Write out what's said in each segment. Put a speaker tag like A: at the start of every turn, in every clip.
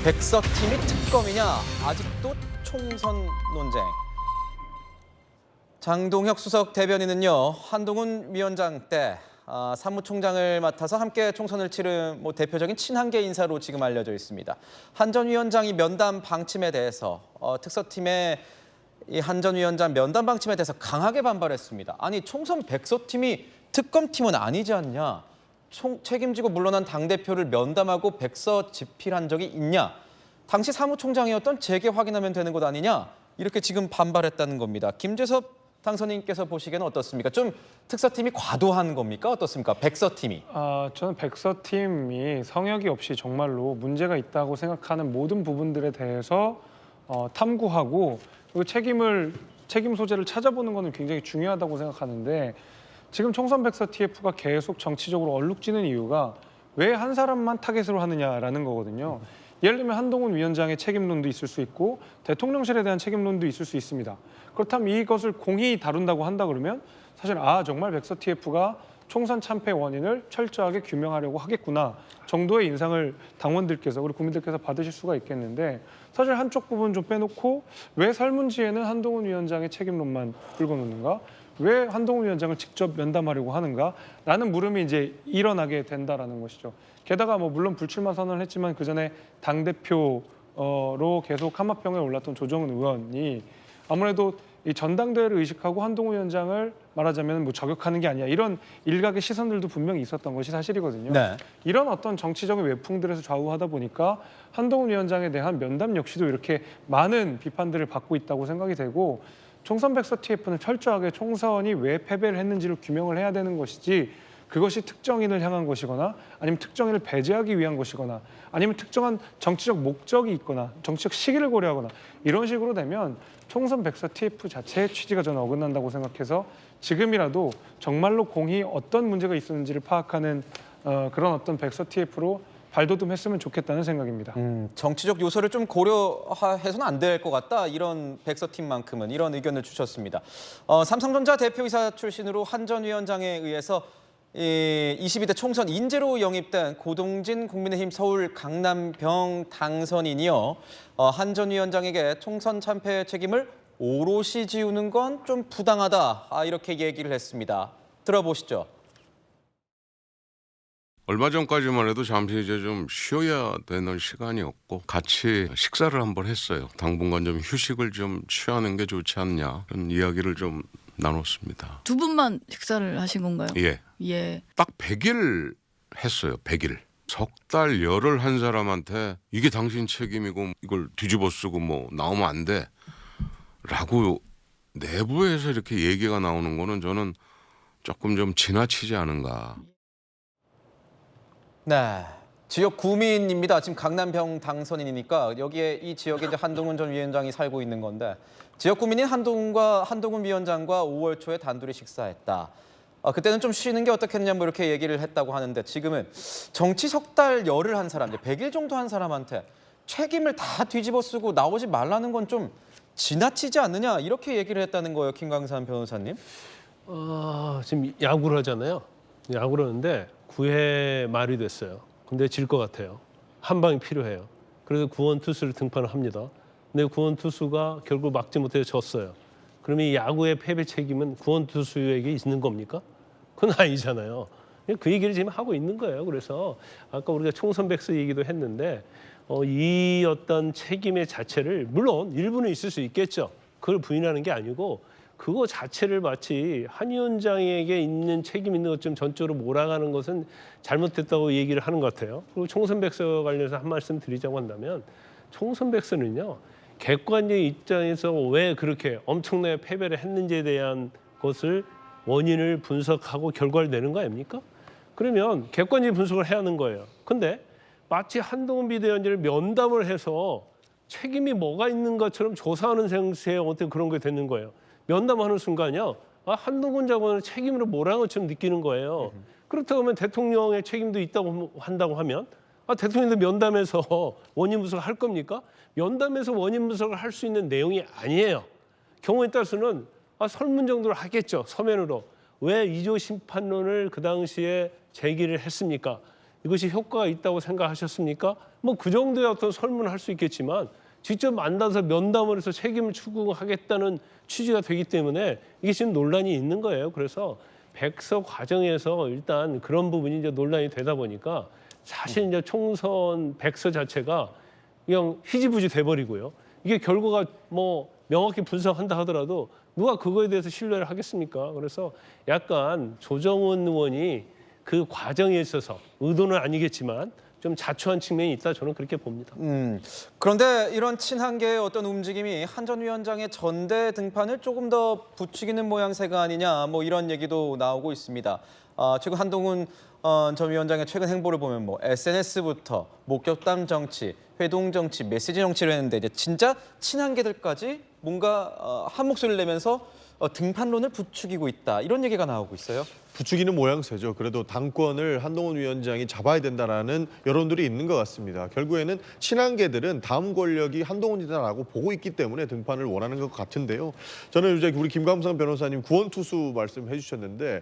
A: 백서팀이 특검이냐? 아직도 총선 논쟁. 장동혁 수석 대변인은요, 한동훈 위원장 때 사무총장을 맡아서 함께 총선을 치른 대표적인 친한계 인사로 지금 알려져 있습니다. 한 전 위원장이 면담 방침에 대해서 특서팀의 이 한 전 위원장 면담 방침에 대해서 강하게 반발했습니다. 아니, 총선 백서팀이 특검팀은 아니지 않냐? 책임지고 물러난 당대표를 면담하고 백서 집필한 적이 있냐? 당시 사무총장이었던 재계 확인하면 되는 것 아니냐? 이렇게 지금 반발했다는 겁니다. 김재섭 당선인께서 보시기에는 어떻습니까? 좀 특서팀이 과도한 겁니까? 어떻습니까? 백서팀이.
B: 저는 백서팀이 성역이 없이 정말로 문제가 있다고 생각하는 모든 부분들에 대해서 탐구하고 그리고 책임 소재를 찾아보는 것은 굉장히 중요하다고 생각하는데 지금 총선 백서 TF가 계속 정치적으로 얼룩지는 이유가 왜 한 사람만 타겟으로 하느냐라는 거거든요. 예를 들면 한동훈 위원장의 책임론도 있을 수 있고 대통령실에 대한 책임론도 있을 수 있습니다. 그렇다면 이것을 공히 다룬다고 한다 그러면 사실 정말 백서 TF가 총선 참패 원인을 철저하게 규명하려고 하겠구나 정도의 인상을 당원들께서 그리고 국민들께서 받으실 수가 있겠는데 사실 한쪽 부분 좀 빼놓고 왜 설문지에는 한동훈 위원장의 책임론만 긁어놓는가? 왜 한동훈 위원장을 직접 면담하려고 하는가라는 물음이 이제 일어나게 된다라는 것이죠. 게다가 물론 불출마 선언을 했지만 그 전에 당 대표로 계속 하마평에 올랐던 조정은 의원이 아무래도 이 전당대회를 의식하고 한동훈 위원장을 말하자면 저격하는 게 아니야 이런 일각의 시선들도 분명히 있었던 것이 사실이거든요.
A: 네.
B: 이런 어떤 정치적인 외풍들에서 좌우하다 보니까 한동훈 위원장에 대한 면담 역시도 이렇게 많은 비판들을 받고 있다고 생각이 되고. 총선 백서 TF는 철저하게 총선이 왜 패배를 했는지를 규명을 해야 되는 것이지 그것이 특정인을 향한 것이거나 아니면 특정인을 배제하기 위한 것이거나 아니면 특정한 정치적 목적이 있거나 정치적 시기를 고려하거나 이런 식으로 되면 총선 백서 TF 자체의 취지가 저는 어긋난다고 생각해서 지금이라도 정말로 공히 어떤 문제가 있었는지를 파악하는 그런 어떤 백서 TF로 발돋움했으면 좋겠다는 생각입니다.
A: 정치적 요소를 좀 고려해서는 안 될 것 같다. 이런 백서팀만큼은 이런 의견을 주셨습니다. 삼성전자 대표이사 출신으로 한 전 위원장에 의해서 22대 총선 인재로 영입된 고동진 국민의힘 서울 강남병 당선인이요. 한 전 위원장에게 총선 참패 책임을 오롯이 지우는 건 좀 부당하다. 이렇게 얘기를 했습니다. 들어보시죠.
C: 얼마 전까지만 해도 잠시 이제 좀 쉬어야 되는 시간이었고 같이 식사를 한번 했어요. 당분간 좀 휴식을 좀 취하는 게 좋지 않냐 이런 이야기를 좀 나눴습니다.
D: 두 분만 식사를 하신 건가요?
C: 예.
D: 예.
C: 딱 100일 했어요. 100일. 석 달 열흘 한 사람한테 이게 당신 책임이고 이걸 뒤집어 쓰고 나오면 안 돼 라고 내부에서 이렇게 얘기가 나오는 거는 저는 조금 좀 지나치지 않은가.
A: 네, 지역 구민입니다. 지금 강남병 당선인이니까 여기에 이 지역에 이제 한동훈 전 위원장이 살고 있는 건데 지역 구민인 한동훈 위원장과 5월 초에 단둘이 식사했다. 그때는 좀 쉬는 게 어떻겠냐 이렇게 얘기를 했다고 하는데 지금은 정치 석 달 열흘 한 사람, 100일 정도 한 사람한테 책임을 다 뒤집어 쓰고 나오지 말라는 건 좀 지나치지 않느냐 이렇게 얘기를 했다는 거예요, 김광산 변호사님.
E: 지금 야구를 하잖아요. 야구를 하는데 9회 말이 됐어요. 근데 질 것 같아요. 한 방이 필요해요. 그래서 구원 투수를 등판을 합니다. 근데 구원 투수가 결국 막지 못해서 졌어요. 그러면 이 야구의 패배 책임은 구원 투수에게 있는 겁니까? 그건 아니잖아요. 그 얘기를 지금 하고 있는 거예요. 그래서 아까 우리가 총선 백서 얘기도 했는데 이 어떤 책임의 자체를 물론 일부는 있을 수 있겠죠. 그걸 부인하는 게 아니고 그거 자체를 마치 한 위원장에게 있는 책임 있는 것좀 전적으로 몰아가는 것은 잘못됐다고 얘기를 하는 것 같아요. 그리고 총선 백서 관련해서 한 말씀 드리자고 한다면 총선 백서는요. 객관적인 입장에서 왜 그렇게 엄청나게 패배를 했는지에 대한 것을 원인을 분석하고 결과를 내는 거 아닙니까? 그러면 객관적인 분석을 해야 하는 거예요. 근데 마치 한동훈 비대위원장을 면담을 해서 책임이 뭐가 있는 것처럼 조사하는 생세에 어떻게 그런 게 되는 거예요. 면담하는 순간요. 한동훈 장관을 책임으로 몰아간 것처럼 느끼는 거예요. 그렇다고 하면 대통령의 책임도 있다고 한다고 하면 대통령도 면담에서 원인 분석을 할 겁니까? 면담에서 원인 분석을 할 수 있는 내용이 아니에요. 경우에 따라서는 설문 정도를 하겠죠. 서면으로. 왜 이조 심판론을 그 당시에 제기를 했습니까? 이것이 효과가 있다고 생각하셨습니까? 뭐 그 정도의 어떤 설문을 할 수 있겠지만 직접 만나서 면담을 해서 책임을 추구하겠다는 취지가 되기 때문에 이게 지금 논란이 있는 거예요. 그래서 백서 과정에서 일단 그런 부분이 이제 논란이 되다 보니까 사실 이제 총선 백서 자체가 그냥 희지부지 돼버리고요. 이게 결과가 뭐 명확히 분석한다 하더라도 누가 그거에 대해서 신뢰를 하겠습니까? 그래서 약간 조정훈 의원이 그 과정에 있어서 의도는 아니겠지만 좀 자초한 측면이 있다 저는 그렇게 봅니다.
A: 그런데 이런 친한계의 어떤 움직임이 한 전 위원장의 전대 등판을 조금 더 부추기는 모양새가 아니냐 뭐 이런 얘기도 나오고 있습니다. 최근 한동훈 전 위원장의 최근 행보를 보면 뭐 SNS부터 목격담 정치, 회동 정치, 메시지 정치를 했는데 이제 진짜 친한계들까지 뭔가 한 목소리를 내면서 등판론을 부추기고 있다 이런 얘기가 나오고 있어요.
F: 부추기는 모양새죠. 그래도 당권을 한동훈 위원장이 잡아야 된다라는 여론들이 있는 것 같습니다. 결국에는 친한계들은 다음 권력이 한동훈이다라고 보고 있기 때문에 등판을 원하는 것 같은데요. 저는 이제 우리 김광석 변호사님 구원투수 말씀해 주셨는데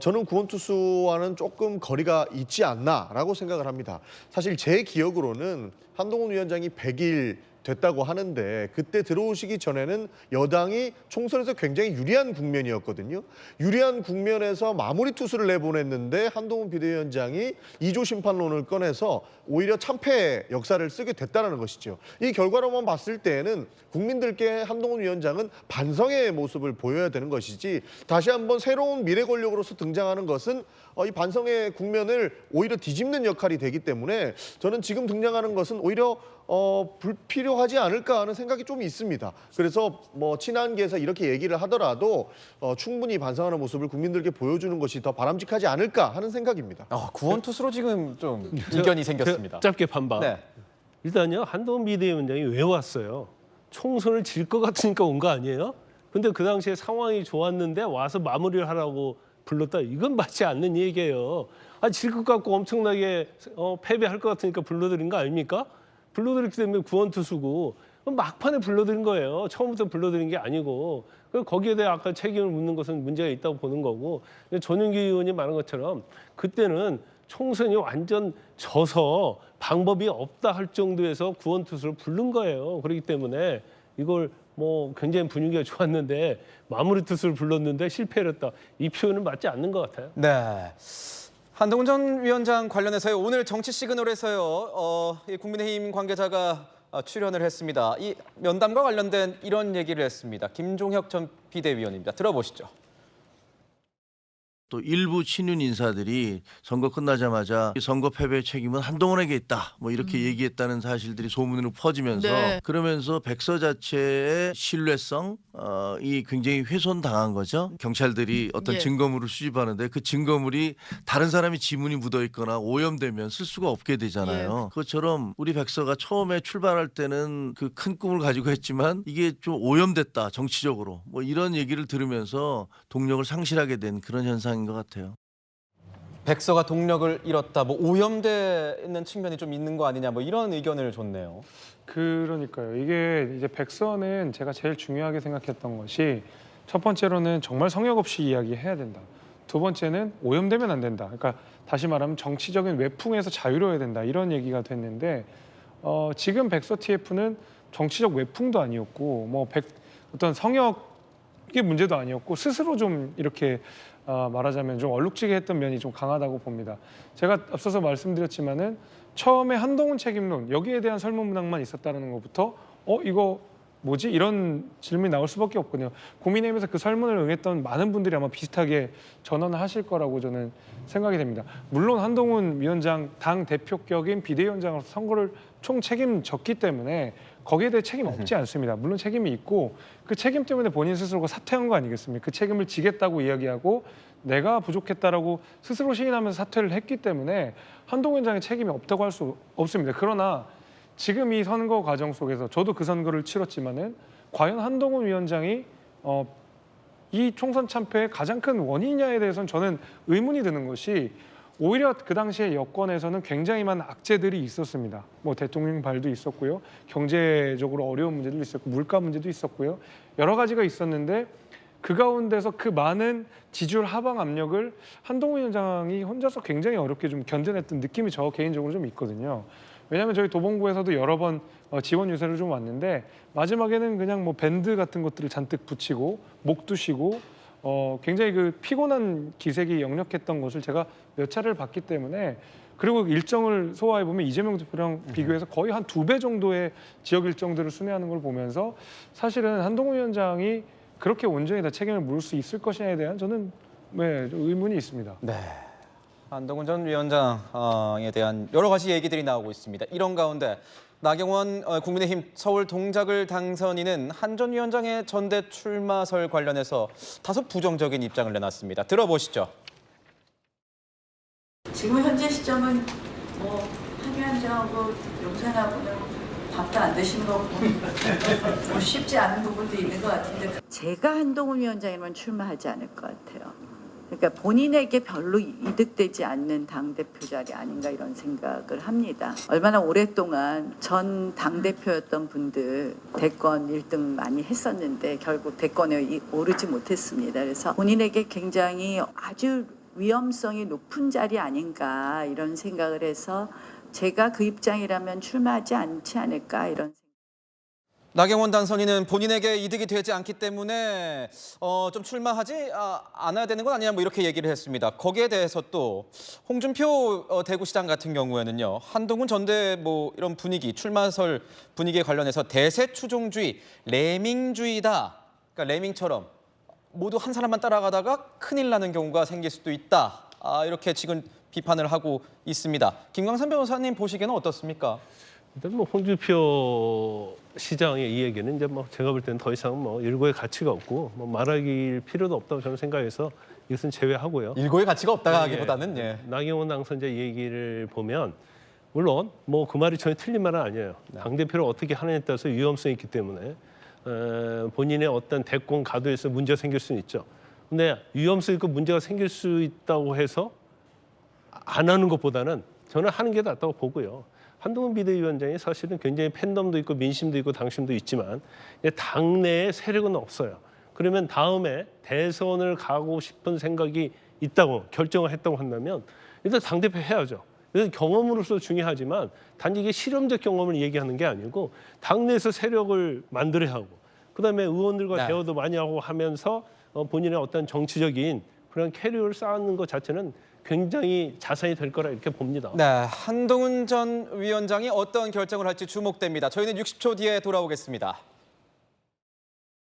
F: 저는 구원투수와는 조금 거리가 있지 않나라고 생각을 합니다. 사실 제 기억으로는 한동훈 위원장이 100일 됐다고 하는데 그때 들어오시기 전에는 여당이 총선에서 굉장히 유리한 국면이었거든요. 유리한 국면에서 마무리 투수를 내보냈는데 한동훈 비대위원장이 2조 심판론을 꺼내서 오히려 참패 역사를 쓰게 됐다는 것이죠. 이 결과로만 봤을 때에는 국민들께 한동훈 위원장은 반성의 모습을 보여야 되는 것이지 다시 한번 새로운 미래 권력으로서 등장하는 것은 이 반성의 국면을 오히려 뒤집는 역할이 되기 때문에 저는 지금 등장하는 것은 오히려 불필요하지 않을까 하는 생각이 좀 있습니다. 그래서 뭐 친한계에서 이렇게 얘기를 하더라도 충분히 반성하는 모습을 국민들께 보여주는 것이 더 바람직하지 않을까 하는 생각입니다.
A: 구원투수로 지금 좀 의견이 생겼습니다.
E: 짧게 반박.
A: 네.
E: 일단요 한동훈 비대위원장이 왜 왔어요? 총선을 질 것 같으니까 온 거 아니에요? 근데 그 당시에 상황이 좋았는데 와서 마무리를 하라고 불렀다. 이건 맞지 않는 얘기예요. 질 것 같고 엄청나게 패배할 것 같으니까 불러들인 거 아닙니까? 불러들였기 때문에 구원투수고 막판에 불러들인 거예요. 처음부터 불러들인 게 아니고 거기에 대해 아까 책임을 묻는 것은 문제가 있다고 보는 거고 전용기 의원이 말한 것처럼 그때는 총선이 완전 져서 방법이 없다 할 정도에서 구원투수를 부른 거예요. 그렇기 때문에 이걸 뭐 굉장히 분위기가 좋았는데 마무리 투수를 불렀는데 실패를 했다. 이 표현은 맞지 않는 것 같아요.
A: 네. 한동훈 전 위원장 관련해서요. 오늘 정치 시그널에서요. 이 국민의힘 관계자가 출연을 했습니다. 이 면담과 관련된 이런 얘기를 했습니다. 김종혁 전 비대위원입니다. 들어보시죠.
G: 또 일부 친윤 인사들이 선거 끝나자마자 선거 패배의 책임은 한동훈에게 있다. 뭐 이렇게 얘기했다는 사실들이 소문으로 퍼지면서
D: 네.
G: 그러면서 백서 자체의 신뢰성 이 굉장히 훼손당한 거죠. 경찰들이 어떤
D: 예.
G: 증거물을 수집하는데 그 증거물이 다른 사람이 지문이 묻어 있거나 오염되면 쓸 수가 없게 되잖아요. 그것처럼 우리 백서가 처음에 출발할 때는 그 큰 꿈을 가지고 했지만 이게 좀 오염됐다 정치적으로 뭐 이런 얘기를 들으면서 동력을 상실하게 된 그런 현상인 것 같아요.
A: 백서가 동력을 잃었다, 뭐 오염돼 있는 측면이 좀 있는 거 아니냐, 뭐 이런 의견을 줬네요.
B: 그러니까요. 이게 이제 백서는 제가 제일 중요하게 생각했던 것이 첫 번째로는 정말 성역 없이 이야기해야 된다. 두 번째는 오염되면 안 된다. 그러니까 다시 말하면 정치적인 외풍에서 자유로워야 된다. 이런 얘기가 됐는데 지금 백서 TF는 정치적 외풍도 아니었고 뭐 어떤 성역의 문제도 아니었고 스스로 좀 이렇게 말하자면 좀 얼룩지게 했던 면이 좀 강하다고 봅니다. 제가 앞서서 말씀드렸지만은 처음에 한동훈 책임론 여기에 대한 설문문항만 있었다는 것부터 이거 뭐지? 이런 질문이 나올 수밖에 없거든요. 국민의힘에서 그 설문을 응했던 많은 분들이 아마 비슷하게 전언을 하실 거라고 저는 생각이 됩니다. 물론 한동훈 위원장 당 대표격인 비대위원장으로서 선거를 총 책임졌기 때문에 거기에 대해 책임 없지 않습니다. 물론 책임이 있고 그 책임 때문에 본인 스스로가 사퇴한 거 아니겠습니까? 그 책임을 지겠다고 이야기하고 내가 부족했다라고 스스로 시인하면서 사퇴를 했기 때문에 한동훈 위원장의 책임이 없다고 할 수 없습니다. 그러나 지금 이 선거 과정 속에서 저도 그 선거를 치렀지만은 과연 한동훈 위원장이 이 총선 참패의 가장 큰 원인이냐에 대해서는 저는 의문이 드는 것이 오히려 그 당시에 여권에서는 굉장히 많은 악재들이 있었습니다. 뭐 대통령 발도 있었고요. 경제적으로 어려운 문제도 있었고 물가 문제도 있었고요. 여러 가지가 있었는데 그 가운데서 그 많은 지지율 하방 압력을 한동훈 위원장이 혼자서 굉장히 어렵게 좀 견뎌냈던 느낌이 저 개인적으로 좀 있거든요. 왜냐하면 저희 도봉구에서도 여러 번 지원 유세를 좀 왔는데 마지막에는 그냥 뭐 밴드 같은 것들을 잔뜩 붙이고 목 두시고 굉장히 그 피곤한 기색이 역력했던 것을 제가 몇 차례를 봤기 때문에, 그리고 일정을 소화해 보면 이재명 대표랑 비교해서 거의 한 2배 정도의 지역 일정들을 순회하는 걸 보면서 사실은 한동훈 위원장이 그렇게 온전히 다 책임을 물을 수 있을 것이냐에 대한 저는 의문이 있습니다.
A: 네. 한동훈 전 위원장에 대한 여러 가지 얘기들이 나오고 있습니다. 이런 가운데 나경원 국민의힘 서울 동작을 당선인은 한 전 위원장의 전대 출마설 관련해서 다소 부정적인 입장을 내놨습니다. 들어보시죠.
H: 지금 현재 시점은 뭐 한 위원장하고 용산하고는 밥도 안 드시는 거고 뭐 쉽지 않은 부분도 있는 것 같은데, 제가 한동훈 위원장이면 출마하지 않을 것 같아요. 그러니까 본인에게 별로 이득되지 않는 당대표 자리 아닌가 이런 생각을 합니다. 얼마나 오랫동안 전 당대표였던 분들 대권 1등 많이 했었는데 결국 대권에 오르지 못했습니다. 그래서 본인에게 굉장히 아주 위험성이 높은 자리 아닌가 이런 생각을 해서 제가 그 입장이라면 출마하지 않지 않을까 이런.
A: 나경원 당선인은 본인에게 이득이 되지 않기 때문에 좀 출마하지 않아야 되는 건 아니냐 뭐 이렇게 얘기를 했습니다. 거기에 대해서 또 홍준표 대구시장 같은 경우에는요, 한동훈 전대 뭐 이런 분위기, 출마설 분위기에 관련해서 대세추종주의, 레밍주의다. 그러니까 레밍처럼 모두 한 사람만 따라가다가 큰일 나는 경우가 생길 수도 있다. 이렇게 지금 비판을 하고 있습니다. 김광선 변호사님 보시기에는 어떻습니까?
E: 일단 뭐 홍준표 시장의 이 얘기는 이제 뭐 제가 볼 때는 더 이상 뭐 일고의 가치가 없고 뭐 말할 필요도 없다고 저는 생각해서 이것은 제외하고요.
A: 일고의 가치가 없다가 하기보다는 예.
E: 나경원 당선자 얘기를 보면 물론 뭐 그 말이 전혀 틀린 말은 아니에요. 당대표를 어떻게 하느냐에 따라서 위험성이 있기 때문에 본인의 어떤 대권 가도에서 문제가 생길 수는 있죠. 근데 위험성 있고 문제가 생길 수 있다고 해서 안 하는 것보다는 저는 하는 게 낫다고 보고요. 한동훈 비대위원장이 사실은 굉장히 팬덤도 있고 민심도 있고 당심도 있지만 당내에 세력은 없어요. 그러면 다음에 대선을 가고 싶은 생각이 있다고 결정을 했다고 한다면 일단 당대표 해야죠. 그래서 경험으로서 중요하지만 단지 이게 실험적 경험을 얘기하는 게 아니고 당내에서 세력을 만들어야 하고 그다음에 의원들과 대화도 많이 하고 하면서 본인의 어떤 정치적인 그런 캐리어를 쌓는 것 자체는 굉장히 자산이 될 거라 이렇게 봅니다.
A: 네, 한동훈 전 위원장이 어떤 결정을 할지 주목됩니다. 저희는 60초 뒤에 돌아오겠습니다.